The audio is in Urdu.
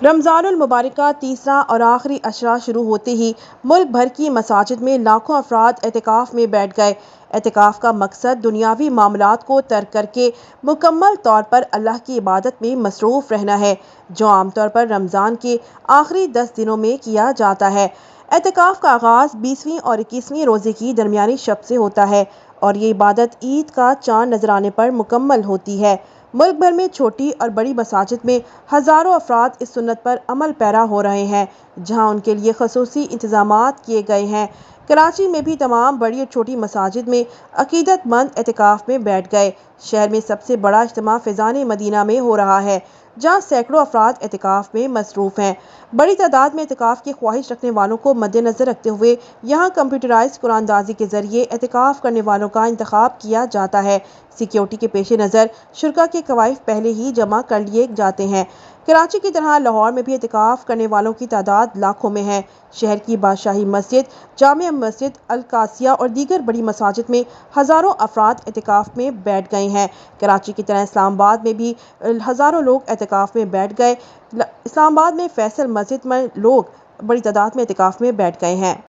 رمضان المبارک کا تیسرا اور آخری عشرہ شروع ہوتے ہی ملک بھر کی مساجد میں لاکھوں افراد اعتکاف میں بیٹھ گئے۔ اعتکاف کا مقصد دنیاوی معاملات کو ترک کر کے مکمل طور پر اللہ کی عبادت میں مصروف رہنا ہے، جو عام طور پر رمضان کے آخری 10 دنوں میں کیا جاتا ہے۔ اعتکاف کا آغاز 20ویں اور 21ویں روزے کی درمیانی شب سے ہوتا ہے اور یہ عبادت عید کا چاند نظر آنے پر مکمل ہوتی ہے۔ ملک بھر میں چھوٹی اور بڑی مساجد میں ہزاروں افراد اس سنت پر عمل پیرا ہو رہے ہیں، جہاں ان کے لیے خصوصی انتظامات کیے گئے ہیں۔ کراچی میں بھی تمام بڑی اور چھوٹی مساجد میں عقیدت مند اعتکاف میں بیٹھ گئے۔ شہر میں سب سے بڑا اجتماع فیضان مدینہ میں ہو رہا ہے، جہاں سینکڑوں افراد اعتکاف میں مصروف ہیں۔ بڑی تعداد میں اعتکاف کی خواہش رکھنے والوں کو مد نظر رکھتے ہوئے یہاں کمپیوٹرائزڈ قرآن اندازی کے ذریعے اعتکاف کرنے والوں کا انتخاب کیا جاتا ہے۔ سیکیورٹی کے پیش نظر شرکاء کے کوائف پہلے ہی جمع کر لیے جاتے ہیں۔ کراچی کی طرح لاہور میں بھی اعتکاف کرنے والوں کی تعداد لاکھوں میں ہے۔ شہر کی بادشاہی مسجد، جامع مسجد، القادسیہ اور دیگر بڑی مساجد میں ہزاروں افراد اعتکاف میں بیٹھ گئے ہیں۔ کراچی کی طرح اسلام آباد میں بھی ہزاروں لوگ اعتکاف میں بیٹھ گئے۔ اسلام آباد میں فیصل مسجد میں لوگ بڑی تعداد میں اعتکاف میں بیٹھ گئے ہیں۔